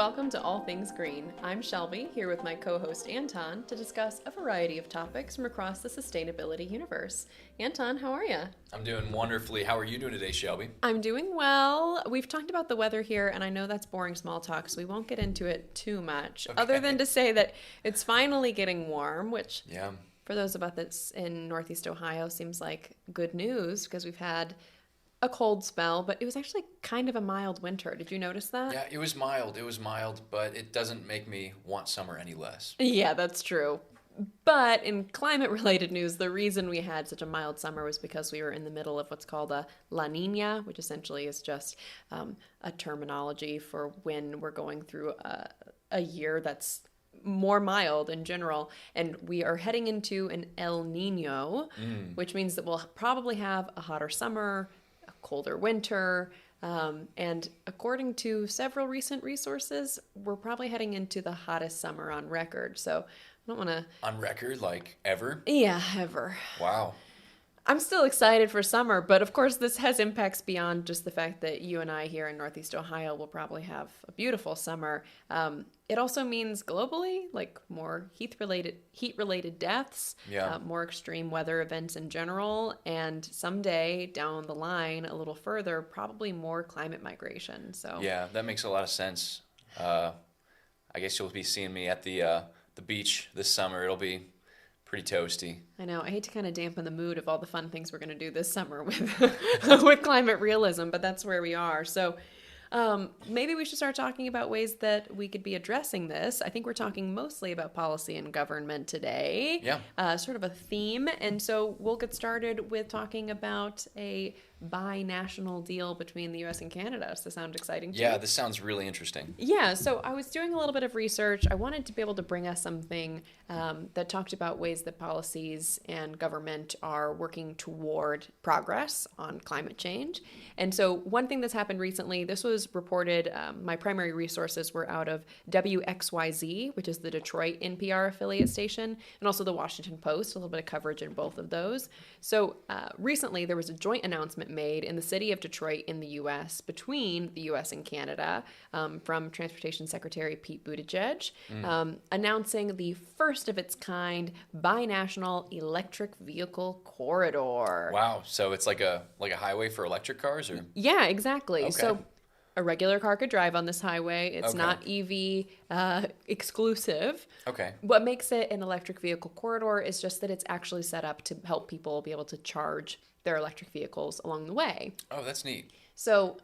welcome to All Things Green. I'm Shelby, here with my co-host Anton to discuss a variety of topics from across the sustainability universe. Anton, how are you? I'm doing wonderfully. How are you doing today, Shelby? I'm doing well. We've talked about the weather here, and I know that's boring small talk, so we won't get into it too much, other than to say that it's finally getting warm, which for those of us that's in Northeast Ohio seems like good news because we've had a cold spell, but it was actually kind of a mild winter. Did you notice that? Yeah, it was mild. It was mild, but it doesn't make me want summer any less. Yeah, that's true. But in climate-related news, the reason we had such a mild summer was because we were in the middle of what's called a La Nina, which essentially is just a terminology for when we're going through a year that's more mild in general, and we are heading into an El Nino, which means that we'll probably have a hotter summer, a colder winter, and according to several recent resources, we're probably heading into the hottest summer on record. So I don't want to... On record, like ever? Yeah, ever. Wow. I'm still excited for summer, but of course this has impacts beyond just the fact that you and I here in Northeast Ohio will probably have a beautiful summer. It also means globally, like more heat-related deaths, more extreme weather events in general, and someday down the line, a little further, probably more climate migration. So yeah, that makes a lot of sense. I guess you'll be seeing me at the beach this summer. It'll be pretty toasty. I know. I hate to kind of dampen the mood of all the fun things we're going to do this summer with climate realism, but that's where we are. So maybe we should start talking about ways that we could be addressing this. I think we're talking mostly about policy and government today. Yeah. Sort of a theme. And so we'll get started with talking about a binational deal between the U.S. and Canada. Does this sound exciting to you? Yeah, this sounds really interesting. Yeah, so I was doing a little bit of research. I wanted to be able to bring us something that talked about ways that policies and government are working toward progress on climate change. And so one thing that's happened recently, this was reported, my primary resources were out of WXYZ, which is the Detroit NPR affiliate station, and also the Washington Post, a little bit of coverage in both of those. So recently there was a joint announcement made in the city of Detroit in the U.S. between the U.S. and Canada from Transportation Secretary Pete Buttigieg, announcing the first of its kind binational electric vehicle corridor. Wow, so it's like a highway for electric cars, or? Yeah, exactly. Okay. So a regular car could drive on this highway. It's Okay. not EV exclusive. Okay. What makes it an electric vehicle corridor is just that it's actually set up to help people be able to charge their electric vehicles along the way. Oh, that's neat. So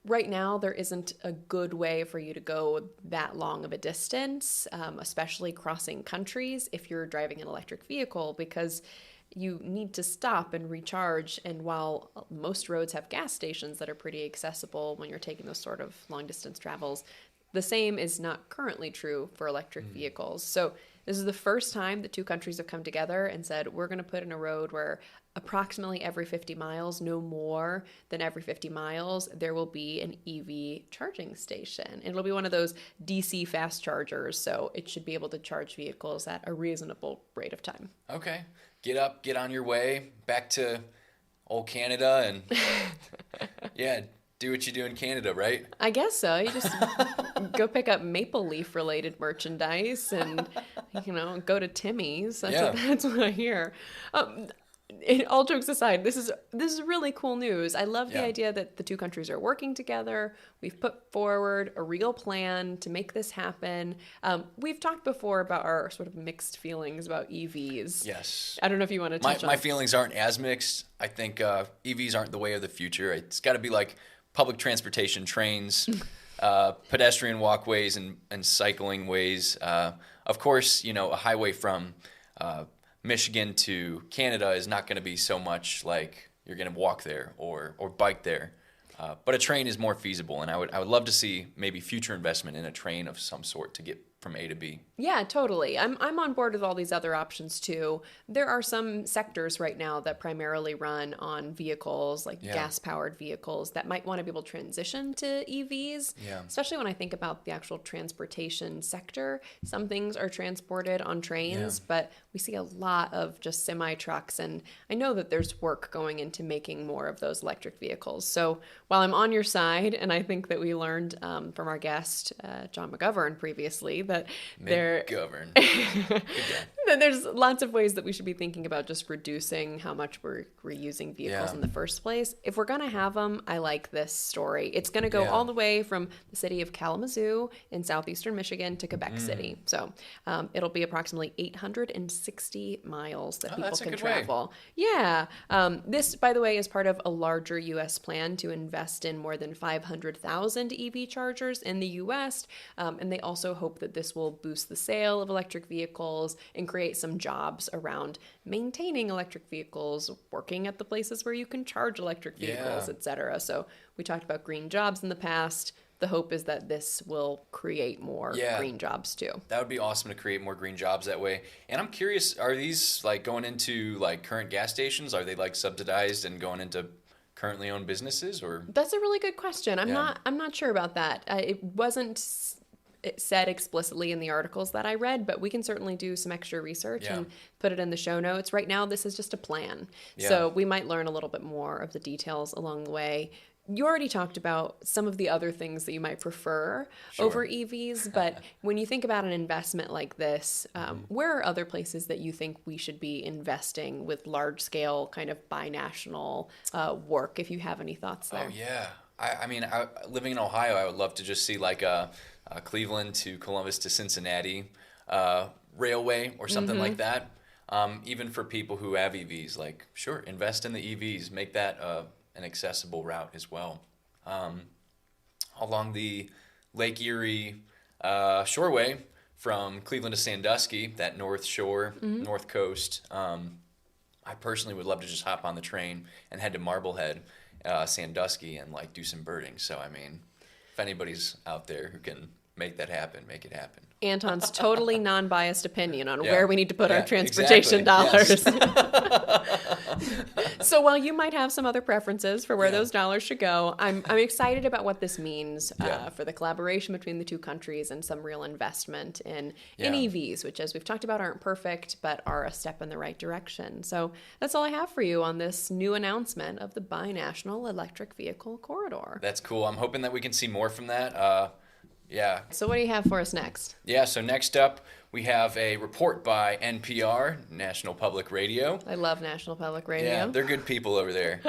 right now, there isn't a good way for you to go that long of a distance, especially crossing countries if you're driving an electric vehicle, because you need to stop and recharge. And while most roads have gas stations that are pretty accessible when you're taking those sort of long distance travels, the same is not currently true for electric vehicles. So this is the first time the two countries have come together and said, we're going to put in a road where approximately every 50 miles, no more than every 50 miles, there will be an EV charging station. It'll be one of those DC fast chargers, so it should be able to charge vehicles at a reasonable rate of time. Okay. Get up, get on your way, back to old Canada, and yeah, do what you do in Canada, right? I guess so. You just go pick up maple leaf related merchandise and, go to Timmy's. That's what I hear. All jokes aside, this is really cool news. I love the idea that the two countries are working together. We've put forward a real plan to make this happen. We've talked before about our sort of mixed feelings about EVs. Yes. I don't know if you want to touch on my feelings aren't as mixed. I think EVs aren't the way of the future. It's got to be like public transportation, trains, pedestrian walkways, and cycling ways. Of course, a highway from Michigan to Canada is not going to be so much like you're going to walk there or bike there. But a train is more feasible, and I would love to see maybe future investment in a train of some sort to get from A to B. Yeah, totally. I'm on board with all these other options too. There are some sectors right now that primarily run on vehicles, like Yeah. gas-powered vehicles, that might want to be able to transition to EVs. Yeah. Especially when I think about the actual transportation sector. Some things are transported on trains, Yeah. but we see a lot of just semi-trucks, and I know that there's work going into making more of those electric vehicles. So while I'm on your side, and I think that we learned from our guest, John McGovern, previously, that McGovern. Good guy. then there's lots of ways that we should be thinking about just reducing how much we're using vehicles Yeah. in the first place. If we're going to have them, I like this story. It's going to go Yeah. all the way from the city of Kalamazoo in southeastern Michigan to Quebec City. So it'll be approximately 860 miles that people that's a can good way. travel. Yeah. This, by the way, is part of a larger U.S. plan to invest in more than 500,000 EV chargers in the U.S. And they also hope that this will boost the sale of electric vehicles and create some jobs around maintaining electric vehicles, working at the places where you can charge electric vehicles, Yeah. et cetera. So we talked about green jobs in the past. The hope is that this will create more Yeah. green jobs too. That would be awesome to create more green jobs that way. And I'm curious, are these like going into like current gas stations? Are they like subsidized and going into currently owned businesses or? That's a really good question. Yeah. I'm not sure about that. It wasn't it said explicitly in the articles that I read, but we can certainly do some extra research Yeah. and put it in the show notes. Right now, this is just a plan. Yeah. So we might learn a little bit more of the details along the way. You already talked about some of the other things that you might prefer Sure. over EVs, but when you think about an investment like this, where are other places that you think we should be investing with large scale kind of binational work, if you have any thoughts there? Oh yeah. I mean, living in Ohio, I would love to just see like a Cleveland to Columbus to Cincinnati railway or something like that. Even for people who have EVs, like sure, invest in the EVs, make that an accessible route as well. Along the Lake Erie shoreway from Cleveland to Sandusky, that north shore, north coast. I personally would love to just hop on the train and head to Marblehead, Sandusky, and like do some birding. So I mean, if anybody's out there who can make that happen, make it happen. Anton's totally non-biased opinion on Yeah. where we need to put our Yeah, transportation exactly. dollars. So while you might have some other preferences for where Yeah. those dollars should go, I'm excited about what this means Yeah. for the collaboration between the two countries and some real investment in Yeah. EVs, which, as we've talked about, aren't perfect but are a step in the right direction. So that's all I have for you on this new announcement of the binational electric vehicle corridor. That's cool. I'm hoping that we can see more from that. Yeah. So what do you have for us next? Yeah, so next up, we have a report by NPR, National Public Radio. I love National Public Radio. Yeah, they're good people over there.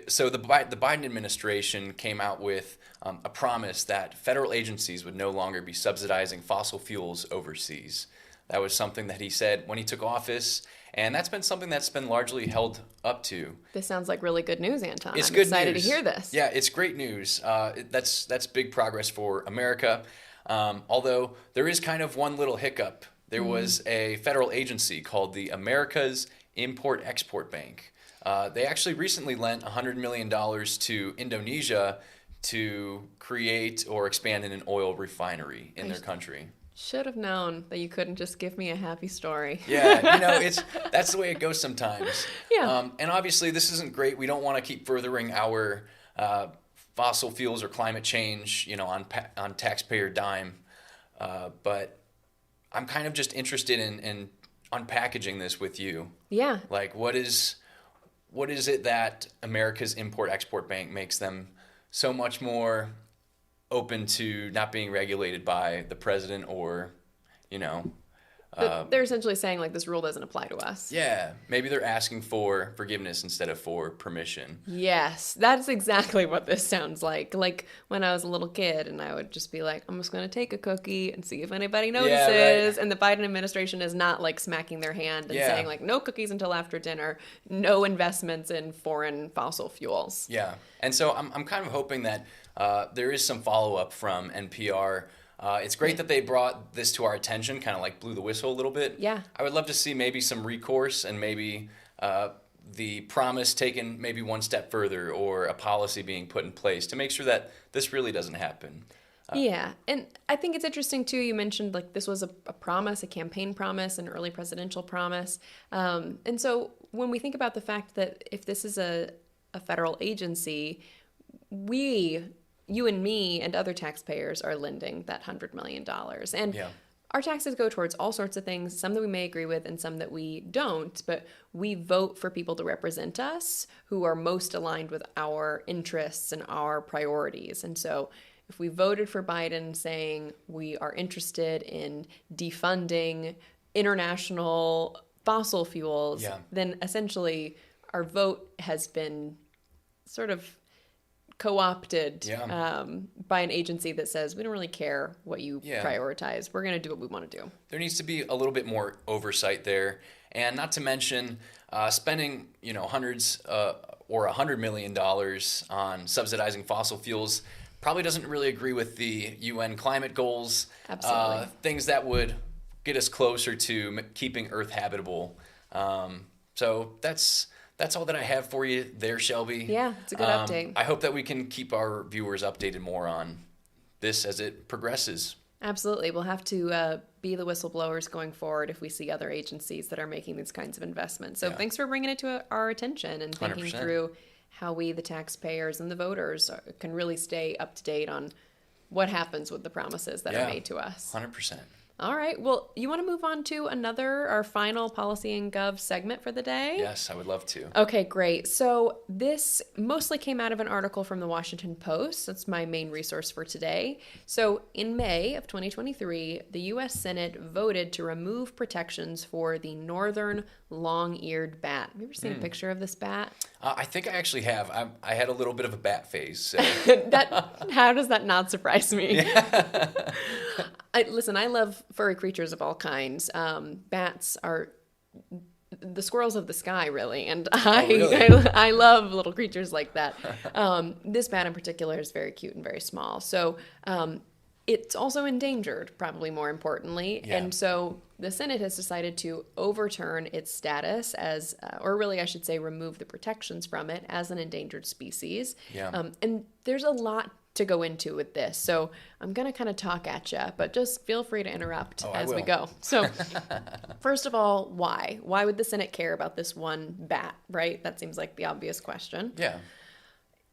So the Biden administration came out with a promise that federal agencies would no longer be subsidizing fossil fuels overseas. That was something that he said when he took office, and that's been something that's been largely held up to. This sounds like really good news, Anton. It's I'm good excited news. to hear this. Yeah, it's great news. That's big progress for America. Although there is kind of one little hiccup. There was a federal agency called the America's Import-Export Bank. They actually recently lent $100 million to Indonesia to create or expand an oil refinery in their country. Should have known that you couldn't just give me a happy story. Yeah, that's the way it goes sometimes. Yeah. And obviously, this isn't great. We don't want to keep furthering our fossil fuels or climate change, on taxpayer dime. But I'm kind of just interested in unpackaging this with you. Yeah. Like, what is it that America's Import-Export Bank makes them so much more open to not being regulated by the president or, They're essentially saying, like, this rule doesn't apply to us. yeah, maybe they're asking for forgiveness instead of for permission. Yes, that's exactly what this sounds like. Like when I was a little kid and I would just be like, I'm just going to take a cookie and see if anybody notices. Yeah, right. And the Biden administration is not like smacking their hand and Yeah. saying like, no cookies until after dinner, no investments in foreign fossil fuels. Yeah, and so I'm kind of hoping that there is some follow-up from NPR. It's great that they brought this to our attention, kind of like blew the whistle a little bit. Yeah. I would love to see maybe some recourse and maybe the promise taken maybe one step further or a policy being put in place to make sure that this really doesn't happen. Yeah, and I think it's interesting too. You mentioned like this was a promise, a campaign promise, an early presidential promise. And so when we think about the fact that if this is a federal agency, we, you and me and other taxpayers are lending that $100 million. And Yeah. our taxes go towards all sorts of things, some that we may agree with and some that we don't, but we vote for people to represent us who are most aligned with our interests and our priorities. And so if we voted for Biden saying we are interested in defunding international fossil fuels, Yeah. then essentially our vote has been sort of co-opted Yeah. by an agency that says we don't really care what you Yeah. prioritize. We're going to do what we want to do. There needs to be a little bit more oversight there, and not to mention spending hundreds or $100 million on subsidizing fossil fuels probably doesn't really agree with the UN climate goals. Absolutely. Things that would get us closer to keeping Earth habitable. So that's all that I have for you there, Shelby. Yeah, it's a good update. I hope that we can keep our viewers updated more on this as it progresses. Absolutely. We'll have to be the whistleblowers going forward if we see other agencies that are making these kinds of investments. So thanks for bringing it to our attention and thinking 100%. through how we, the taxpayers and the voters, can really stay up to date on what happens with the promises that are made to us. 100%. All right. Well, you want to move on to our final Policy and Gov segment for the day? Yes, I would love to. Okay, great. So this mostly came out of an article from the Washington Post. That's my main resource for today. So in May of 2023, the U.S. Senate voted to remove protections for the northern long-eared bat. Have you ever seen a picture of this bat? I think I actually have. I had a little bit of a bat phase. So. How does that not surprise me? Listen, I love furry creatures of all kinds. Bats are the squirrels of the sky, really, and I love little creatures like that. This bat in particular is very cute and very small. So it's also endangered, probably more importantly. Yeah. And so the Senate has decided to overturn its status as, or really I should say remove the protections from it as an endangered species. Yeah. And there's a lot to go into with this. So I'm going to kind of talk at you, but just feel free to interrupt as we go. So first of all, why? Why would the Senate care about this one bat, right? That seems like the obvious question. Yeah.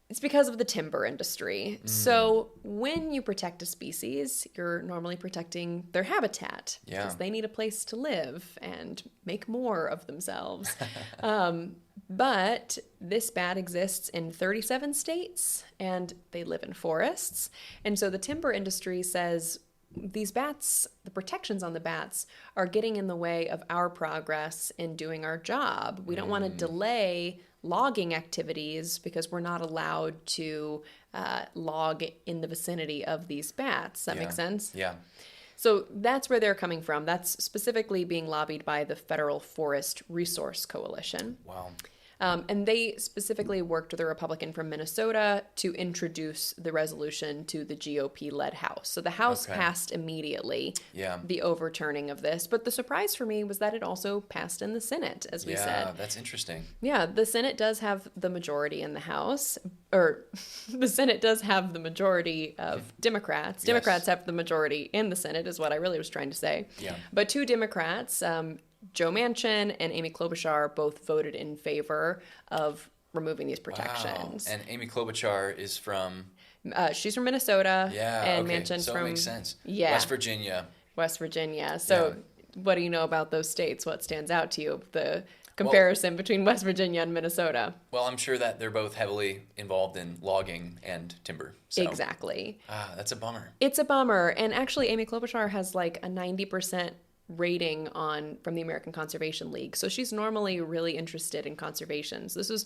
It's because of the timber industry. So when you protect a species, you're normally protecting their habitat because they need a place to live and make more of themselves. But this bat exists in 37 states and they live in forests. And so the timber industry says these bats, the protections on the bats, are getting in the way of our progress in doing our job. We don't want to delay logging activities because we're not allowed to log in the vicinity of these bats. That makes sense? Yeah. So that's where they're coming from. That's specifically being lobbied by the Federal Forest Resource Coalition. Wow. And they specifically worked with a Republican from Minnesota to introduce the resolution to the GOP-led House. So the House passed immediately the overturning of this. But the surprise for me was that it also passed in the Senate, as we said. Yeah, that's interesting. Yeah, the Senate does have the majority in the House, or the Senate does have the majority of Democrats. Democrats have the majority in the Senate, is what I really was trying to say. Yeah. But two Democrats, Joe Manchin and Amy Klobuchar, both voted in favor of removing these protections. Wow. And Amy Klobuchar is from... she's from Minnesota. Yeah, and okay. Manchin's So from... it makes sense. Yeah. West Virginia. West Virginia. So what do you know about those states? What stands out to you? The comparison between West Virginia and Minnesota. Well, I'm sure that they're both heavily involved in logging and timber. So. Exactly. That's a bummer. It's a bummer. And actually, Amy Klobuchar has like a 90% rating from the American Conservation League. So she's normally really interested in conservation. So this was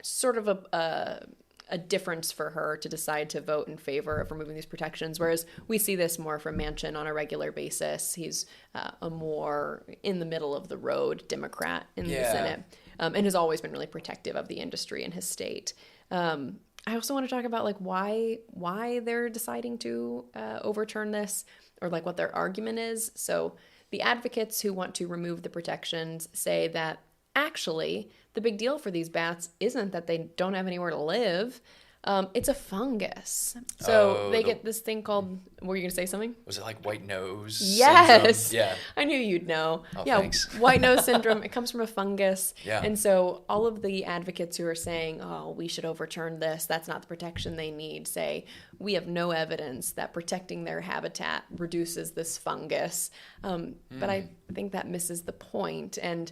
sort of a difference for her to decide to vote in favor of removing these protections, whereas we see this more from Manchin on a regular basis. He's a more in the middle of the road Democrat in the Senate, and has always been really protective of the industry in his state. I also want to talk about like why they're deciding to overturn this, or like what their argument is. So the advocates who want to remove the protections say that actually the big deal for these bats isn't that they don't have anywhere to live. It's a fungus. So they the- get this thing called, were you going to say something? Was it like white nose Yes. syndrome? Yeah. I knew you'd know. Oh, yeah, thanks. white nose syndrome, it comes from a fungus. Yeah. And so all of the advocates who are saying, oh, we should overturn this, that's not the protection they need, say, we have no evidence that protecting their habitat reduces this fungus. But I think that misses the point. And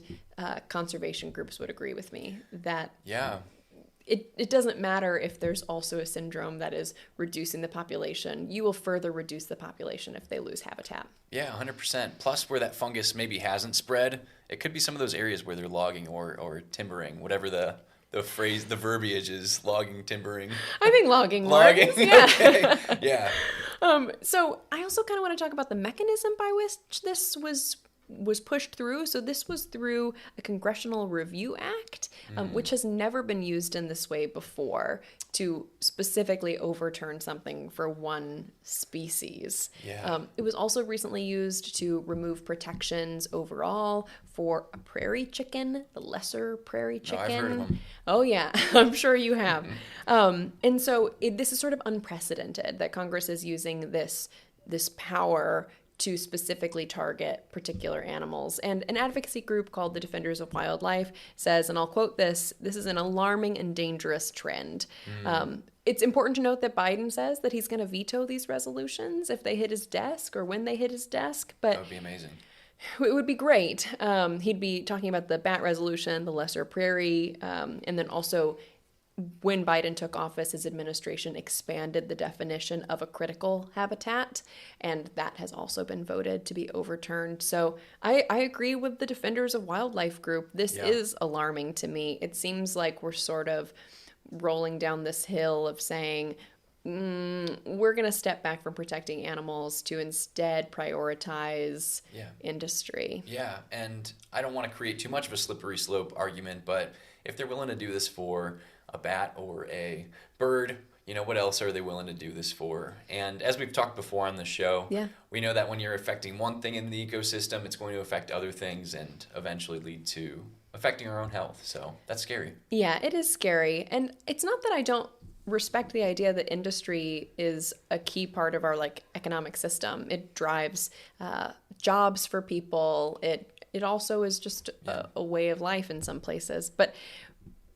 conservation groups would agree with me that Yeah. it doesn't matter if there's also a syndrome that is reducing the population. You will further reduce the population if they lose habitat. Yeah, 100%. Plus, where that fungus maybe hasn't spread, it could be some of those areas where they're logging or timbering, whatever the phrase, the verbiage is, logging, timbering. I think logging Logging, works. Yeah. okay. Yeah. So I also kind of want to talk about the mechanism by which this was pushed through. So this was through a Congressional Review Act, which has never been used in this way before to specifically overturn something for one species. Yeah. It was also recently used to remove protections overall for a prairie chicken, the lesser prairie chicken. I've heard of them. Oh, yeah, I'm sure you have. And so this is sort of unprecedented that Congress is using this power to specifically target particular animals. And an advocacy group called the Defenders of Wildlife says, and I'll quote this is an alarming and dangerous trend. It's important to note that Biden says that he's going to veto these resolutions if they hit his desk or when they hit his desk. But That would be amazing. it would be great. He'd be talking about the bat resolution, the lesser prairie, and then also when Biden took office, his administration expanded the definition of a critical habitat, and that has also been voted to be overturned. So I agree with the Defenders of Wildlife group. This is alarming to me. It seems like we're sort of rolling down this hill of saying, we're going to step back from protecting animals to instead prioritize industry. Yeah, and I don't want to create too much of a slippery slope argument, but if they're willing to do this for a bat or a bird, what else are they willing to do this for? And as we've talked before on the show, we know that when you're affecting one thing in the ecosystem, it's going to affect other things and eventually lead to affecting our own health. So that's scary. Yeah, it is scary. And it's not that I don't respect the idea that industry is a key part of our economic system. It drives jobs for people. It also is just a way of life in some places. But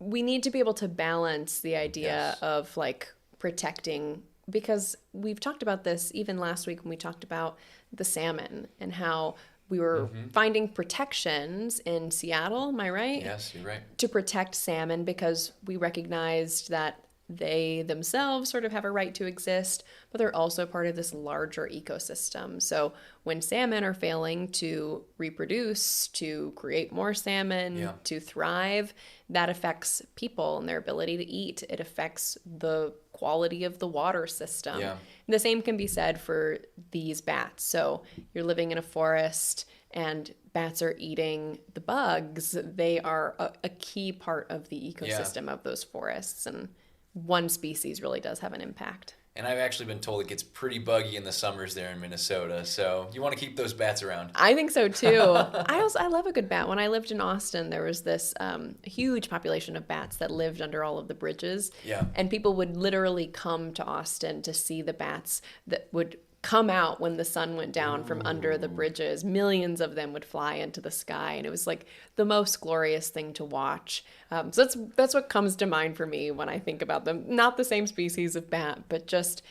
we need to be able to balance the idea of protecting, because we've talked about this even last week when we talked about the salmon and how we were finding protections in Seattle. Am I right? Yes, you're right. To protect salmon because we recognized that they themselves sort of have a right to exist, but they're also part of this larger ecosystem. So when salmon are failing to reproduce, to create more salmon, to thrive, that affects people and their ability to eat. It affects the quality of the water system. Yeah. And the same can be said for these bats. So you're living in a forest and bats are eating the bugs. They are a key part of the ecosystem of those forests, and one species really does have an impact. And I've actually been told it gets pretty buggy in the summers there in Minnesota, so you want to keep those bats around. I think so too. I love a good bat. When I lived in Austin, there was this huge population of bats that lived under all of the bridges. Yeah. And people would literally come to Austin to see the bats that would come out when the sun went down from under the bridges. Millions of them would fly into the sky, and it was the most glorious thing to watch. So that's what comes to mind for me when I think about them. Not the same species of bat, but just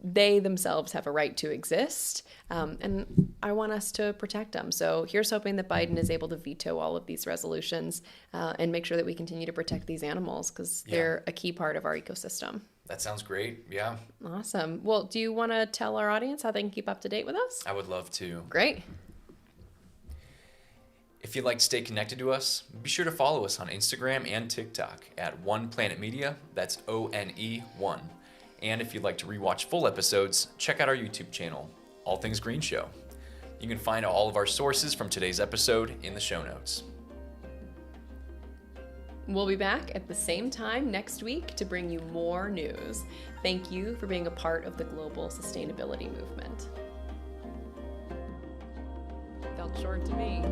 they themselves have a right to exist, and I want us to protect them. So here's hoping that Biden is able to veto all of these resolutions and make sure that we continue to protect these animals because they're a key part of our ecosystem. That sounds great. Yeah. Awesome. Well, do you want to tell our audience how they can keep up to date with us? I would love to. Great. If you'd like to stay connected to us, be sure to follow us on Instagram and TikTok at One Planet Media. That's ONE1. And if you'd like to rewatch full episodes, check out our YouTube channel, All Things Green Show. You can find all of our sources from today's episode in the show notes. We'll be back at the same time next week to bring you more news. Thank you for being a part of the global sustainability movement. Felt short to me.